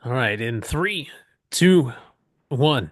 All right, in three, two, one.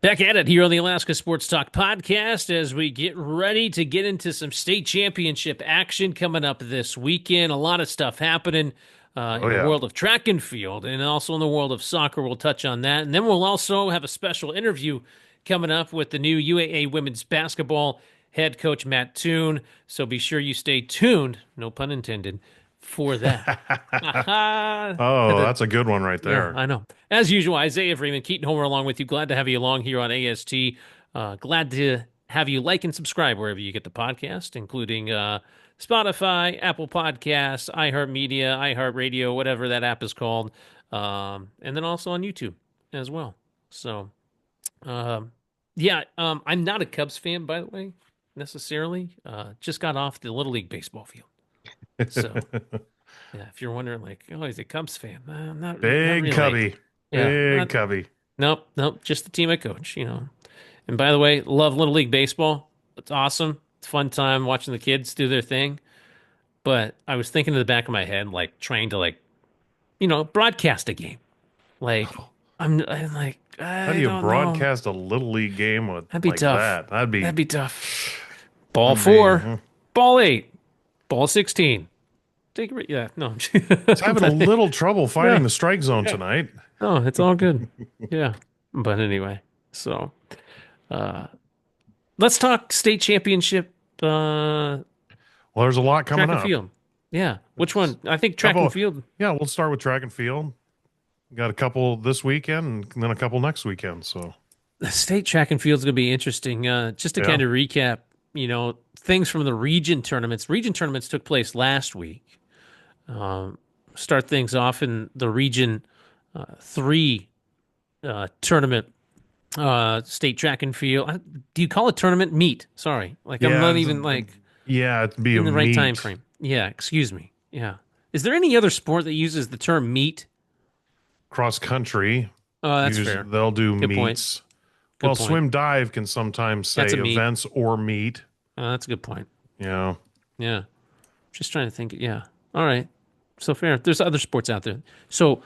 Back at it here on the Alaska Sports Talk podcast as we get ready to get into some state championship action coming up this weekend. A lot of stuff happening Oh in the yeah. world of track and field and also in the world of soccer. We'll touch on that. And then we'll also have a special interview coming up with the new UAA women's basketball head coach, Matt Thune. So be sure you stay tuned, no pun intended, for that. Had Oh, to that's a good one right yeah, there. I know. As usual, Isaiah Freeman, Keaton Homer along with you. Glad to have you along here on AST. Glad to have you like and subscribe wherever you get the podcast, including Spotify, Apple Podcasts, iHeartMedia, iHeartRadio, whatever that app is called. And then also on YouTube as well. So, I'm not a Cubs fan, by the way, necessarily. Just got off the Little League baseball field. So, yeah, if you're wondering, like, oh, he's a Cubs fan. Not Big really. cubby. Yeah, Big cubby. nope, just the team I coach. And by the way, love Little League Baseball. It's awesome. It's a fun time watching the kids do their thing. But I was thinking in the back of my head, like trying to broadcast a game. Like I'm like, How do I you don't know. broadcast a little league game with That'd be like tough. that? That'd be That'd be tough. Ball that'd be four, ball eight, ball 16. Take it. Yeah, no. it's having a But little trouble finding yeah, the strike zone yeah. tonight. Oh, it's all good. Yeah. But anyway, so uh let's talk state championship Well, there's a lot coming track and up. field. Yeah. Which one? I think track and Couple, field. yeah, we'll start with track and field. Got a couple this weekend and then a couple next weekend. So The state track and field is going to be interesting. Just to yeah. kind of recap, things from the region tournaments. Region tournaments took place last week. Um, Start things off in the region three tournament. State track and field. Do you call it tournament meet? Sorry, like I'm Yeah, not even like yeah, it'd be a in the right time meet. frame. Yeah, excuse me. Yeah. Is there any other sport that uses the term meet? Cross country. Oh, that's Use fair. they'll do Good point. meets. Good Well, point. swim dive can sometimes That's say a meet. events or meet. That's a good point. You know, Yeah. Just trying to think. Yeah. All right. So fair. There's other sports out there. So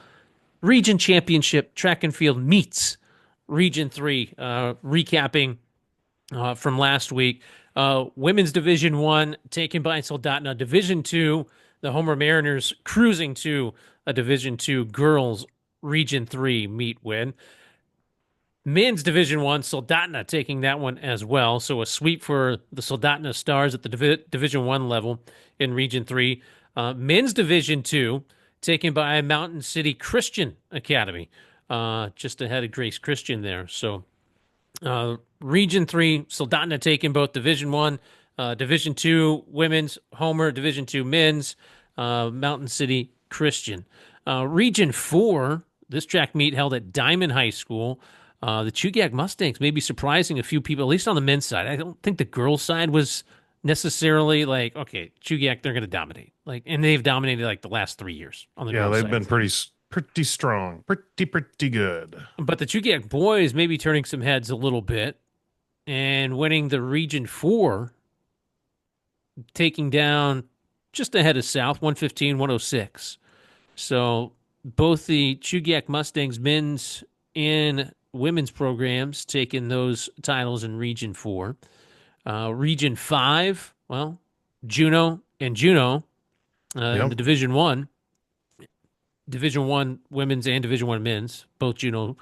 region championship track and field meets region three. Recapping from last week. Women's Division One taken by Soldotna. Division Two, the Homer Mariners cruising to a Division Two girls Region Three meet win. Men's Division One, Soldotna taking that one as well. So a sweep for the Soldotna Stars at the Division One level in Region Three. Men's Division Two, taken by Mountain City Christian Academy, just ahead of Grace Christian there. So Region Three, Soldotna taking both Division One, Division Two women's, Homer Division Two men's, Mountain City Christian. Region Four, this track meet held at Diamond High School. The Chugach Mustangs may be surprising a few people, at least on the men's side. I don't think the girls' side was necessarily like, okay, Chugach, they're going to dominate. Like, and they've dominated like the last 3 years on the yeah, girls' they've side of been things. pretty strong, pretty good. But the Chugach boys may be turning some heads a little bit and winning the Region 4, taking down just ahead of South, 115, 106. So both the Chugach Mustangs men's and women's programs taking those titles in Region 4. Region 5, well, Juneau and Juneau in Yep. the Division 1. Division 1 women's and Division 1 men's, both Juneau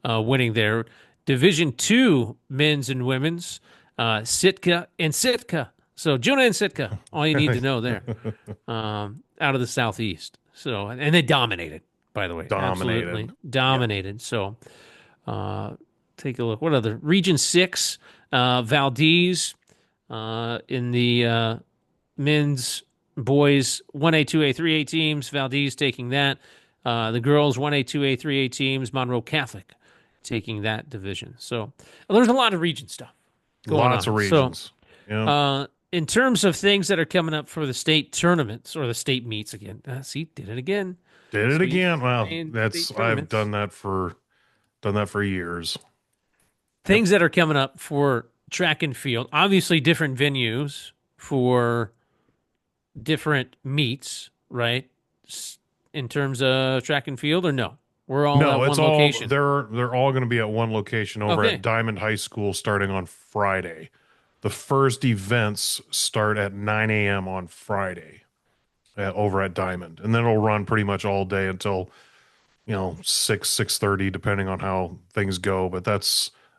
winning there. Division 2 men's and women's, Sitka and Sitka. So Juneau and Sitka, all you need to know there, out of the Southeast. So, and they dominated, by the way, absolutely Dominated. Yep. dominated. So, take a look. What other Region 6? Valdez in the men's, boys 1A, 2A, 3A teams. Valdez taking that. The girls 1A, 2A, 3A teams. Monroe Catholic taking that division. So there's a lot of region stuff going Lots of on. So regions. Yeah. in terms of things that are coming up for the state tournaments or the state meets again, see, did it again. Did it Sweet again. Well, and state that's I've tournaments. done that for years. Yep. Things that are coming up for track and field. Obviously, different venues for different meets, right? In terms of track and field, or no? We're all at No, it's one all location. they're all going to be at one location over at Okay. Diamond High School starting on Friday. The first events start at 9 a.m. on Friday over at Diamond, and then it'll run pretty much all day until 6:30, depending on how things go. But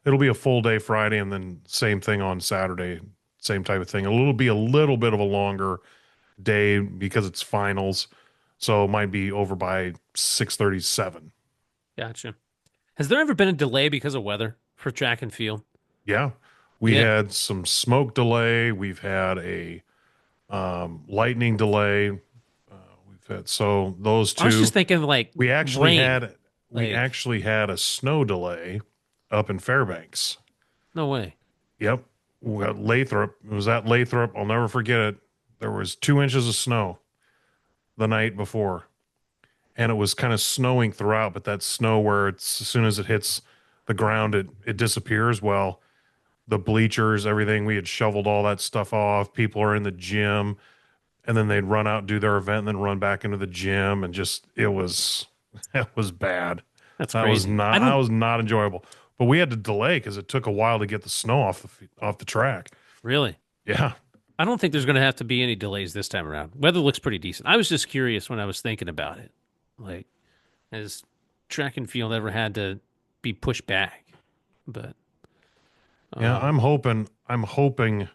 it'll be a full day Friday, and then same thing on Saturday, same type of thing. It'll be a little bit of a longer day because it's finals, so it might be over by 6:37. Gotcha. Has there ever been a delay because of weather for track and field? Yeah, we Yeah. had some smoke delay. We've had a lightning delay. We've had so those I was just two. thinking like We actually rain. had we Like, actually had a snow delay up in Fairbanks. no way. Yep, we got Lathrop. It was at Lathrop. I'll never forget it. There was 2 inches of snow the night before, and it was kind of snowing throughout. But that snow, where it's as soon as it hits the ground, it disappears. Well, the bleachers, everything, we had shoveled all that stuff off. People are in the gym, and then they'd run out, do their event, and then run back into the gym, and just it was it was bad. That's That was crazy. not that was not enjoyable. But we had to delay because it took a while to get the snow off the track. Really. Yeah. I don't think there's going to have to be any delays this time around. Weather looks pretty decent. I was just curious when I was thinking about it. Like, has track and field ever had to be pushed back? But Yeah, um, I'm hoping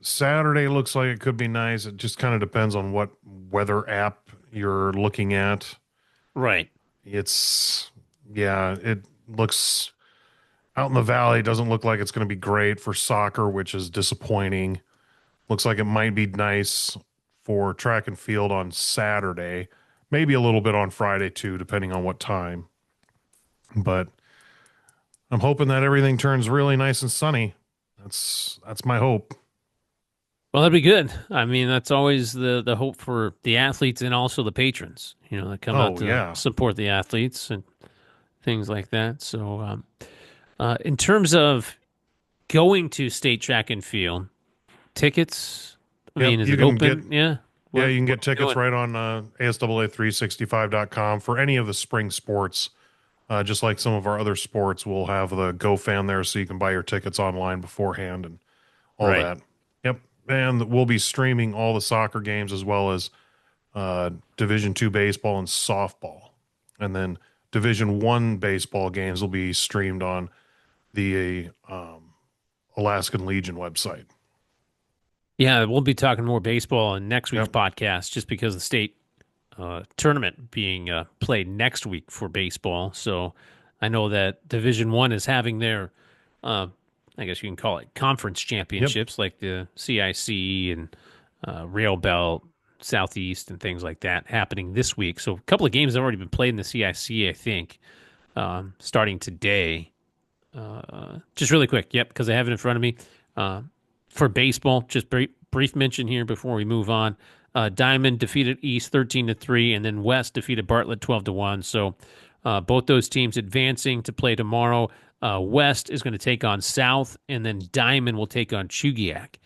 Saturday looks like it could be nice. It just kind of depends on what weather app you're looking at. right. It's yeah, it looks out in the valley, doesn't look like it's going to be great for soccer, which is disappointing. Looks like it might be nice for track and field on Saturday, maybe a little bit on Friday too, depending on what time. But I'm hoping that everything turns really nice and sunny. That's my hope. Well, that'd be good. I mean, that's always the hope for the athletes and also the patrons, that come out Oh to yeah. support the athletes and things like that. So, in terms of going to state track and field, tickets, I Yep, mean, is you it can get open? Yeah. yeah, What you can what get are we tickets doing? right on ASAA365.com for any of the spring sports. Just like some of our other sports, we'll have the GoFan there so you can buy your tickets online beforehand and all Right. that. Yep. And we'll be streaming all the soccer games as well as Division Two baseball and softball. And then Division One baseball games will be streamed on the Alaskan Legion website. Yeah, we'll be talking more baseball in next week's Yep. podcast just because the state tournament being played next week for baseball. So I know that Division One is having their, uh, I guess you can call it conference Yep. championships, like the CIC and Rail Belt, Southeast, and things like that, happening this week. So a couple of games have already been played in the CIC, I think, starting today. Just really quick, yep, because I have it in front of me. Uh, for baseball, just brief mention here before we move on. Diamond defeated East 13-3, and then West defeated Bartlett 12-1. So both those teams advancing to play tomorrow. West is going to take on South, and then Diamond will take on Chugiak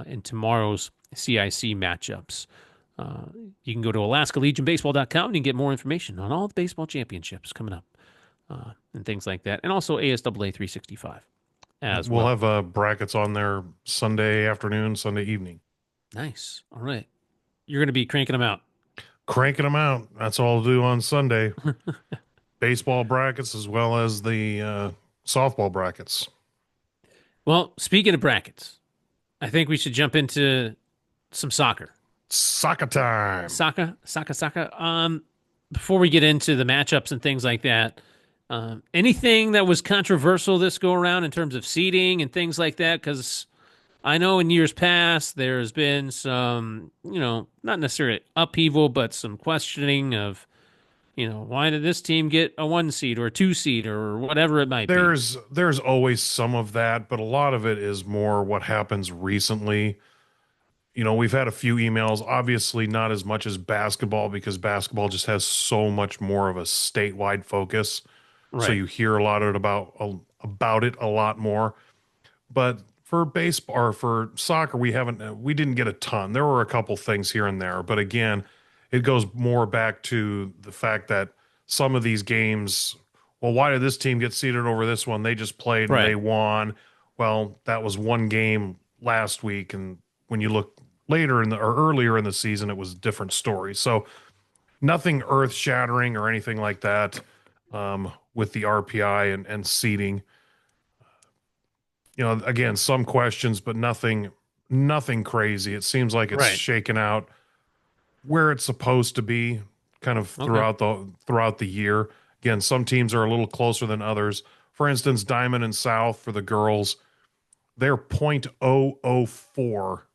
in tomorrow's CIC matchups. You can go to AlaskaLegionBaseball.com and you can get more information on all the baseball championships coming up and things like that, and also ASAA 365 as We'll well. have brackets on there Sunday afternoon, Sunday evening. Nice. All right. You're going to be cranking them out. Cranking them out. That's all I'll do on Sunday. Baseball brackets as well as the softball brackets. Well, speaking of brackets, I think we should jump into some soccer. Soccer time. Soccer. Before we get into the matchups and things like that, anything that was controversial this go around in terms of seeding and things like that? Because I know in years past there's been some, not necessarily upheaval, but some questioning of, why did this team get a 1 seed or a 2 seed or whatever it might be? There's always some of that, but a lot of it is more what happens recently. We've had a few emails, obviously not as much as basketball because basketball just has so much more of a statewide focus. So Right. you hear a lot of it about it a lot more. But for baseball or for soccer, we didn't get a ton. There were a couple things here and there, but again, it goes more back to the fact that some of these games, well, why did this team get seeded over this one? They just played and they Right. won. Well, that was one game last week, and when you look later in the or earlier in the season, it was a different story. So nothing earth shattering or anything like that with the RPI and seeding. Again, some questions, but nothing crazy. It seems like it's Right. shaken out where it's supposed to be kind of Okay. throughout the year. Again, some teams are a little closer than others. For instance, Diamond and South for the girls, they're 0.004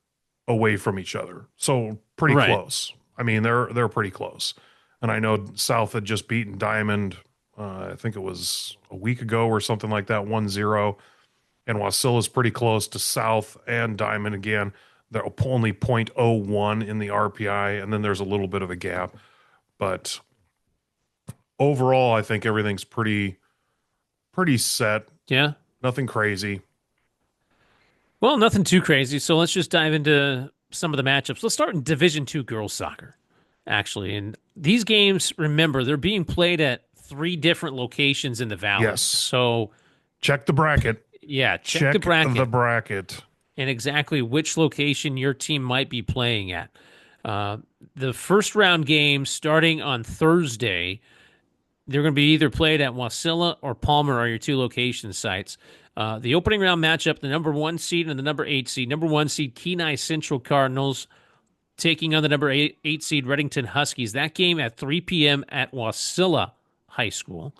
away from each other. So pretty Right. close. I mean, they're pretty close. And I know South had just beaten Diamond, I think it was a week ago or something like that, 1-0. And Wasilla's pretty close to South and Diamond again. They're only 0.01 in the RPI, and then there's a little bit of a gap. But overall, I think everything's pretty set. Yeah. Nothing crazy. Well, nothing too crazy. So let's just dive into some of the matchups. Let's start in Division Two girls soccer, actually. And these games, remember, they're being played at three different locations in the valley. Yes. So Check the bracket. yeah, check the Check the bracket bracket. and exactly which location your team might be playing at. Uh, the first round game starting on Thursday, they're going to be either played at Wasilla or Palmer are your two location sites. The opening round matchup, the number 1 seed and the number 8 seed. Number 1 seed, Kenai Central Cardinals taking on the number eight seed Reddington Huskies. That game at 3 p.m. at Wasilla High School.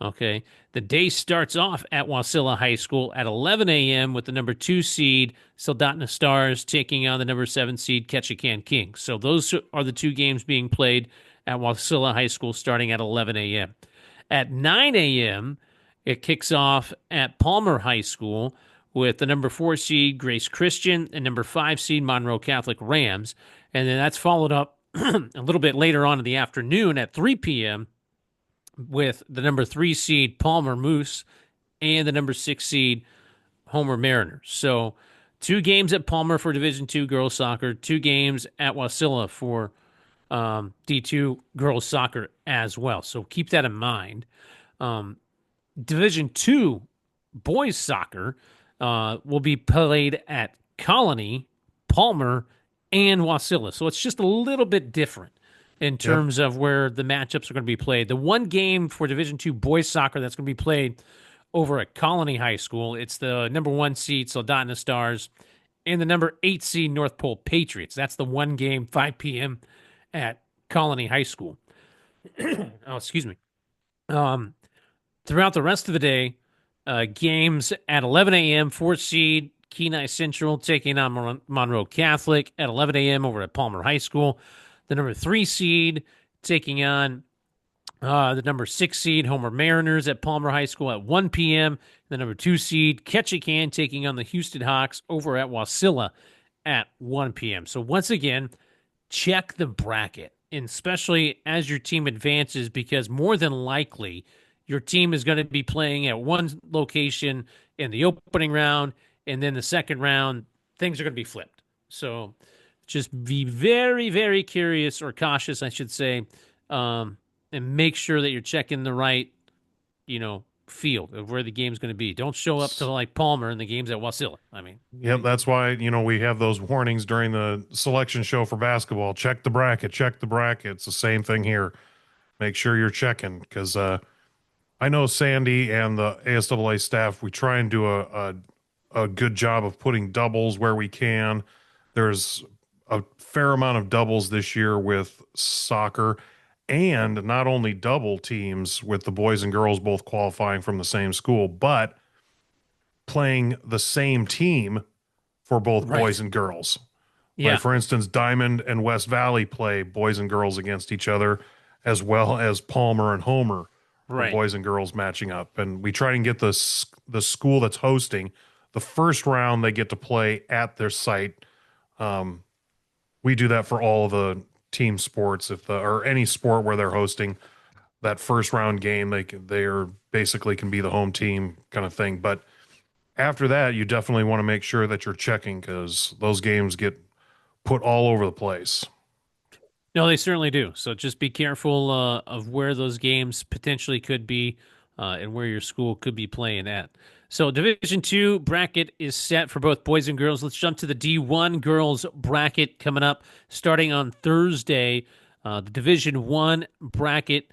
Okay. The day starts off at Wasilla High School at 11 a.m. with the number 2 seed Soldotna Stars taking on the number 7 seed Ketchikan Kings. So those are the two games being played at Wasilla High School starting at 11 a.m. At 9 a.m., it kicks off at Palmer High School with the number 4 seed Grace Christian and number 5 seed Monroe Catholic Rams. And then that's followed up a little bit later on in the afternoon at 3 p.m. with the number 3 seed Palmer Moose and the number 6 seed Homer Mariners. So 2 games at Palmer for Division II girls soccer, 2 games at Wasilla for D2 girls soccer as well. So keep that in mind. Division II boys soccer will be played at Colony, Palmer, and Wasilla. So it's just a little bit different in Yep. terms of where the matchups are going to be played. The one game for Division II boys soccer that's going to be played over at Colony High School, it's the number 1 seed Soldotna Stars and the number 8 seed North Pole Patriots. That's the one game, 5 p.m. at Colony High School. Oh, excuse me. Throughout the rest of the day, games at 11 a.m., 4 seed Kenai Central taking on Monroe Catholic at 11 a.m. over at Palmer High School. The number 3 seed taking on the number 6 seed Homer Mariners at Palmer High School at 1 p.m. The number 2 seed Ketchikan taking on the Houston Hawks over at Wasilla at 1 p.m. So once again, check the bracket, and especially as your team advances, because more than likely your team is going to be playing at one location in the opening round, and then the second round, things are going to be flipped. So just be very, very curious or cautious, I should say, and make sure that you're checking the right, field of where the game's going to be. Don't show up to like Palmer and the game's at Wasilla. I mean, Yep, that's why, we have those warnings during the selection show for basketball. Check the bracket, check the bracket. It's the same thing here. Make sure you're checking because I know Sandy and the ASAA staff, we try and do a good job of putting doubles where we can. There's a fair amount of doubles this year with soccer, and not only double teams with the boys and girls both qualifying from the same school, but playing the same team for both boys right. and girls. Like, Yeah. for instance, Diamond and West Valley play boys and girls against each other, as well as Palmer and Homer for Right. boys and girls matching up. And we try and get the school that's hosting the first round, they get to play at their site. We do that for all of the team sports, or any sport where they're hosting that first round game. They are basically can be the home team kind of thing. But after that, you definitely want to make sure that you're checking because those games get put all over the place. No, they certainly do. So just be careful of where those games potentially could be and where your school could be playing at. So Division 2 bracket is set for both boys and girls. Let's jump to the D1 girls bracket coming up starting on Thursday. The Division 1 bracket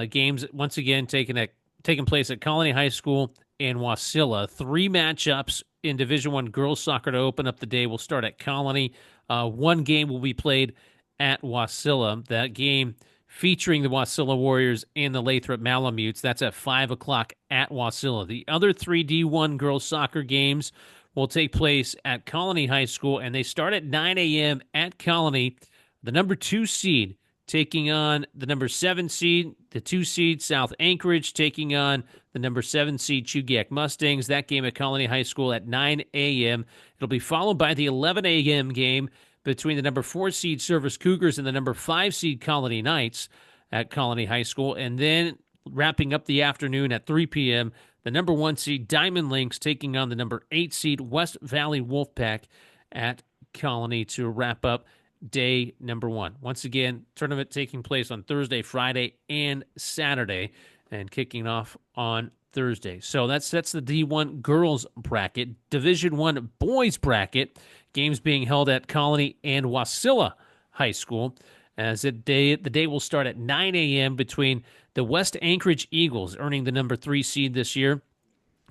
games once again taking place at Colony High School and Wasilla. Three matchups in Division 1 girls soccer to open up the day will start at Colony. One game will be played at Wasilla. That game featuring the Wasilla Warriors and the Lathrop Malamutes. That's at 5 o'clock at Wasilla. The other three D1 girls soccer games will take place at Colony High School, and they start at 9 a.m. at Colony. The number 2 seed taking on the number 7 seed, the 2 seed South Anchorage taking on the number 7 seed Chugach Mustangs. That game at Colony High School at 9 a.m. It'll be followed by the 11 a.m. game between the number 4 seed Service Cougars and the number 5 seed Colony Knights at Colony High School. And then wrapping up the afternoon at 3 p.m., the number 1 seed Diamond Lynx taking on the number 8 seed West Valley Wolfpack at Colony to wrap up day number 1. Once again, tournament taking place on Thursday, Friday, and Saturday, and kicking off on Thursday. So that's the D1 girls bracket. Division 1 boys bracket. Games being held at Colony and Wasilla High School. As the day will start at 9 a.m. between the West Anchorage Eagles, earning the number 3 seed this year,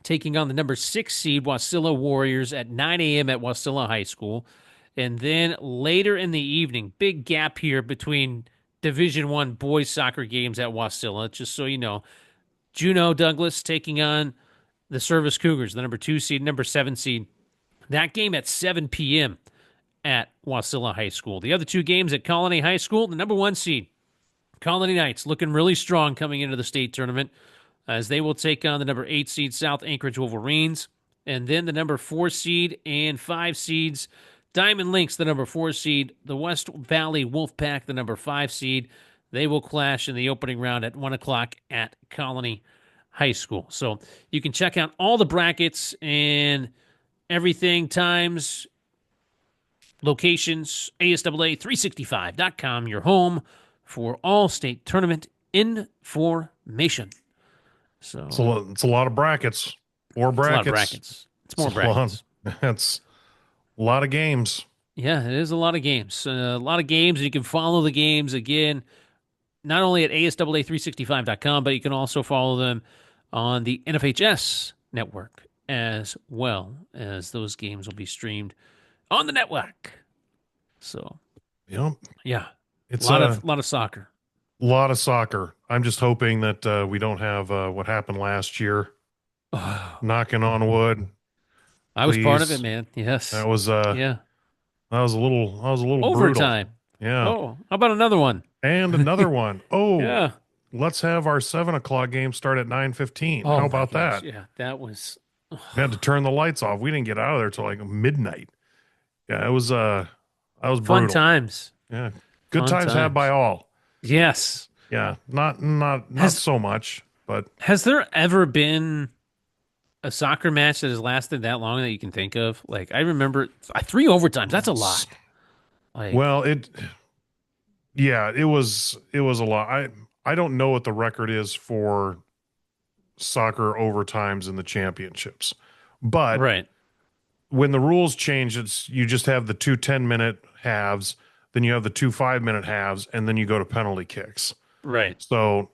taking on the number 6 seed Wasilla Warriors at 9 a.m. at Wasilla High School. And then later in the evening, big gap here between Division 1 boys soccer games at Wasilla, just so you know. Juneau Douglas taking on the Service Cougars, the number 2 seed, number 7 seed. That game at 7 p.m. at Wasilla High School. The other two games at Colony High School, the number 1 seed, Colony Knights, looking really strong coming into the state tournament as they will take on the number 8 seed South Anchorage Wolverines. And then the number 4 seed and 5 seeds, Diamond Lynx, the number 4 seed, the West Valley Wolfpack, the number 5 seed. They will clash in the opening round at 1 o'clock at Colony High School. So you can check out all the brackets and everything, times, locations, ASAA365.com, your home for all state tournament information. So It's a lot of brackets. Four brackets. It's a lot of brackets. It's more brackets. It's a lot of games. Yeah, it is a lot of games. A lot of games, and you can follow the games again, not only at ASAA365.com, but you can also follow them on the NFHS network as well, as those games will be streamed on the network. So, yeah, It's a lot of soccer. A lot of soccer. I'm just hoping that we don't have what happened last year. Knocking on wood. I was part of it, man. Yes, That was yeah. That was a little Overtime. Brutal. Yeah. Oh, how about another one? And another one. Oh, Yeah. Let's have our 7 o'clock game start at 9:15. Oh, How my about gosh. that? Yeah, that was. We had to turn the lights off. We didn't get out of there till like midnight. Yeah, it was that was Fun brutal. times. Yeah. Good Fun times had times. by all. Yes. Yeah. Not so much, but Has there ever been a soccer match that has lasted that long that you can think of? Like, I remember 3 overtimes. That's a lot. Like, well, it was a lot. I don't know what the record is for soccer overtimes in the championships. But right. when the rules change, you just have the 2 10-minute halves, then you have the 2 5-minute halves, and then you go to penalty kicks. Right. So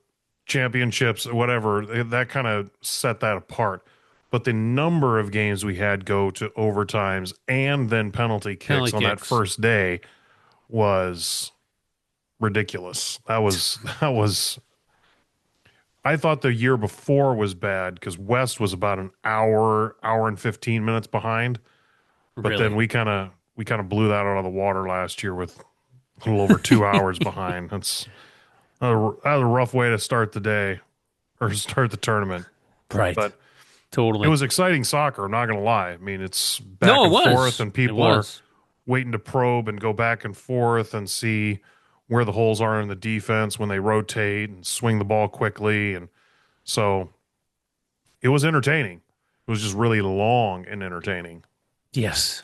championships, whatever, that kind of set that apart. But the number of games we had go to overtimes and then penalty kicks that first day was ridiculous. That was I thought the year before was bad because West was about an hour and 15 minutes behind. But then we kind of blew that out of the water last year with a little over 2 hours behind. That was a rough way to start the day or start the tournament. Right. But totally. It was exciting soccer, I'm not going to lie. I mean, it's back and forth and people are waiting to probe and go back and forth and see where the holes are in the defense when they rotate and swing the ball quickly. And so it was entertaining. It was just really long and entertaining. Yes.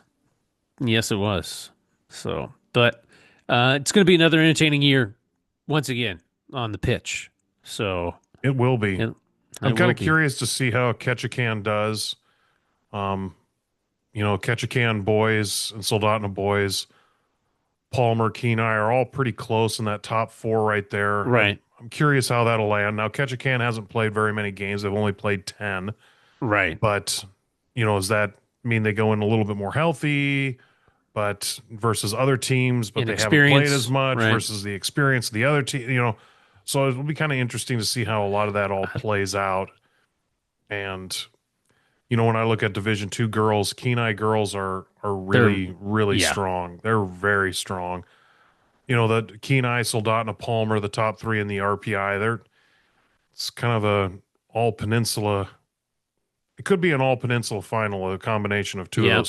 Yes, it was. So, but It's going to be another entertaining year once again on the pitch. So It will be. it, I'm it kind will of be. curious to see how Ketchikan does. Um, Ketchikan boys and Soldotna boys, Palmer, Kenai are all pretty close in that top four right there. Right. I'm curious how that'll land. Now, Ketchikan hasn't played very many games. They've only played 10. Right. But, does that mean they go in a little bit more healthy, but versus other teams, but they haven't played as Inexperience. much Right. versus the experience of the other team? So it'll be kind of interesting to see how a lot of that all plays out. And when I look at Division II girls, Kenai girls are They're, really, really yeah. strong. They're very strong. The Kenai, Soldotna, Palmer, the top three in the RPI, it's kind of a all peninsula. It could be an all peninsula final, a combination of Yeah.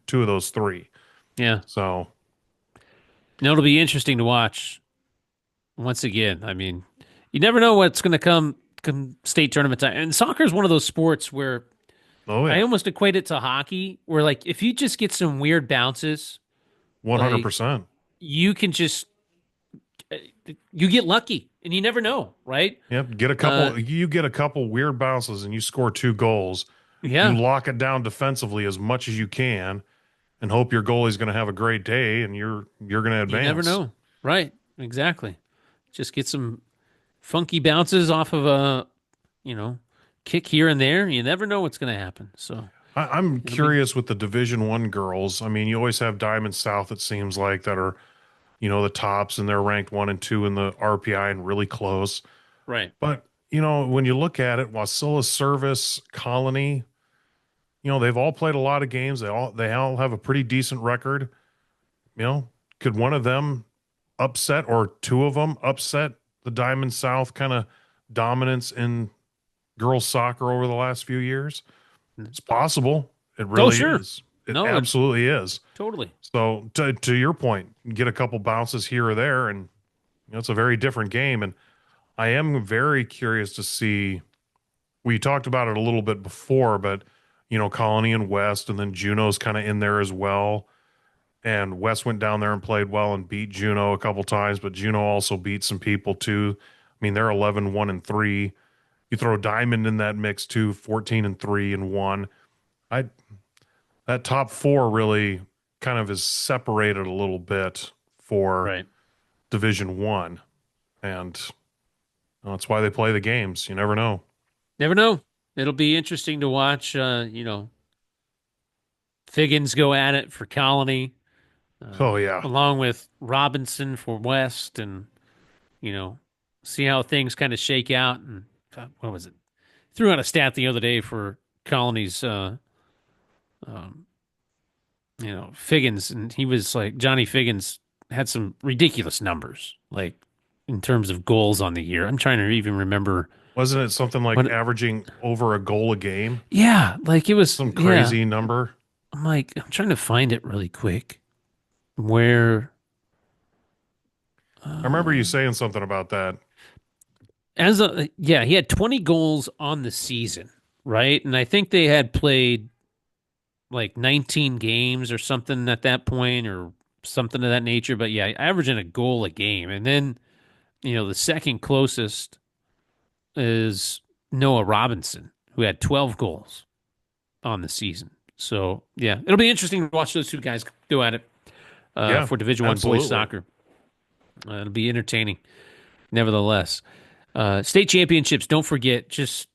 two of those three. Yeah. So No, it'll be interesting to watch once again. I mean, you never know what's going to come state tournament time. And soccer is one of those sports where oh I yeah, almost equate it to hockey, where like if you just get some weird bounces, one hundred like percent. you can just you get lucky and you never know, right? Yep. Uh, You get a couple weird bounces and you score two goals. You yeah, lock it down defensively as much as you can and hope your goalie's going to have a great day and you're going to you never advance. know, right? Exactly. Just get some funky bounces off of a you know kick here and there. You never know what's going to happen. So I'm it'll be curious with the Division I girls. I mean, you always have Diamond South, it seems like, that are, the tops and they're ranked 1 and 2 in the RPI and really close. right. But, when you look at it, Wasilla Service, Colony, they've all played a lot of games. They all have a pretty decent record. Could one of them upset or two of them upset the Diamond South kind of dominance in girls soccer over the last few years? It's possible. It Oh, really sure. is. It No, it absolutely is. totally. So to your point, get a couple bounces here or there, and it's a very different game. And I am very curious to see. We talked about it a little bit before, but Colony and West, and then Juneau's kind of in there as well. And West went down there and played well and beat Juneau a couple times, but Juneau also beat some people too. I mean, they're 11, 1 and 3. You throw Diamond in that mix too, 14 and 3 and 1. I That top four really kind of is separated a little bit for Right. Division I, and that's why they play the games. You never know. Never know. It'll be interesting to watch. Figgins go at it for Colony, Oh yeah, along with Robinson for West, and you know, see how things kind of shake out. And what was it? Threw out a stat the other day for Colony's, um, Figgins, and he was like Johnny Figgins had some ridiculous numbers, like in terms of goals on the year. I'm trying to even remember wasn't it something like what. averaging over a goal a game? Yeah, like it was. Some Yeah, crazy number. I'm trying to find it really quick. Where I remember you um, saying something about that. he had 20 goals on the season, right? And I think they had played like 19 games or something at that point or something of that nature. But yeah, averaging a goal a game. And then, the second closest is Noah Robinson, who had 12 goals on the season. So yeah, it'll be interesting to watch those two guys go at it Yeah, for Division One boys absolutely. soccer. It'll be entertaining, nevertheless. State championships, don't forget, just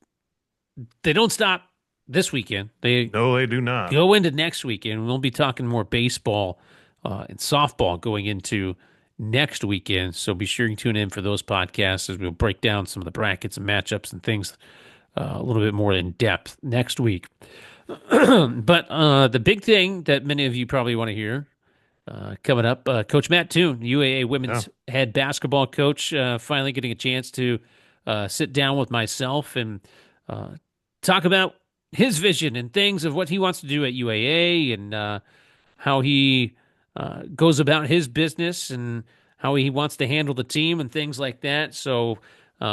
they don't stop this weekend. They No, they do not. go into next weekend. We'll be talking more baseball and softball going into next weekend. So be sure you tune in for those podcasts as we'll break down some of the brackets and matchups and things a little bit more in depth next week. But the big thing that many of you probably want to hear coming up, Coach Matt Thune, UAA Yeah, women's head basketball coach, finally getting a chance to sit down with myself and uh, talk about his vision and things of what he wants to do at UAA and how he goes about his business and how he wants to handle the team and things like that. So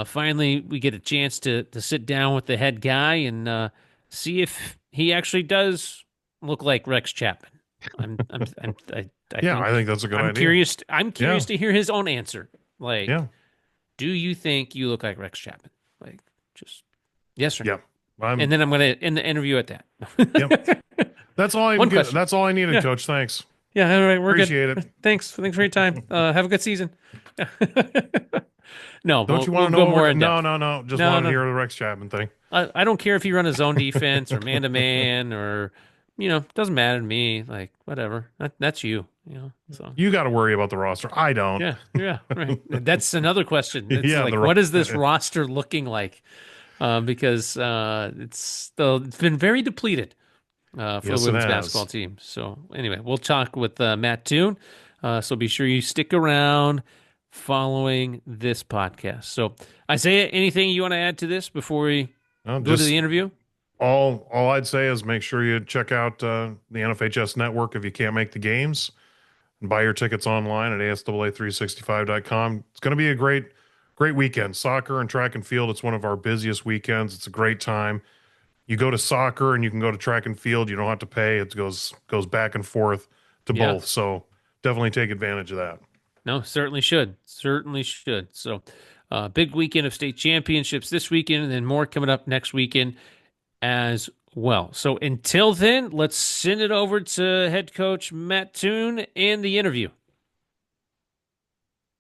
finally, we get a chance to sit down with the head guy and see if he actually does look like Rex Chapman. I Yeah, I think that's a good I'm idea. curious. I'm Yeah. curious to hear his own answer. Like, Yeah. do you think you look like Rex Chapman? Like, just yes or no. Yeah. And I'm then I'm going to end the interview at Yep. that. That's all I'm One good. question. That's all I needed, Yeah. coach. Thanks. Yeah. All right. We're good. Appreciate it. Thanks. Thanks for your time. Have a good season. No, Don't you we'll want to go know more in no, depth. no, no. Just No, wanted to no. hear the Rex Chapman thing. I don't care if you run a zone defense or man to man or, doesn't matter to me. Like, whatever. That's you. So. You got to worry about the roster. I don't. Yeah, yeah, right. That's another question. It's Yeah, like, what is this roster looking like? Because it's been very depleted for the Yes, it women's has. basketball team. So anyway, we'll talk with Matt Thune. So be sure you stick around following this podcast. So Isaiah, anything you want to add to this before we No, go to the just interview? all I'd say is make sure you check out the NFHS network if you can't make the games, and buy your tickets online at ASAA365.com. It's going to be a great weekend. Soccer and track and field. It's one of our busiest weekends. It's a great time. You go to soccer and you can go to track and field. You don't have to pay. It goes back and forth to Yeah. both. So definitely take advantage of that. No, certainly should. Certainly should. So, big weekend of state championships this weekend, and then more coming up next weekend as well. So, until then, let's send it over to head coach Matt Thune and the interview.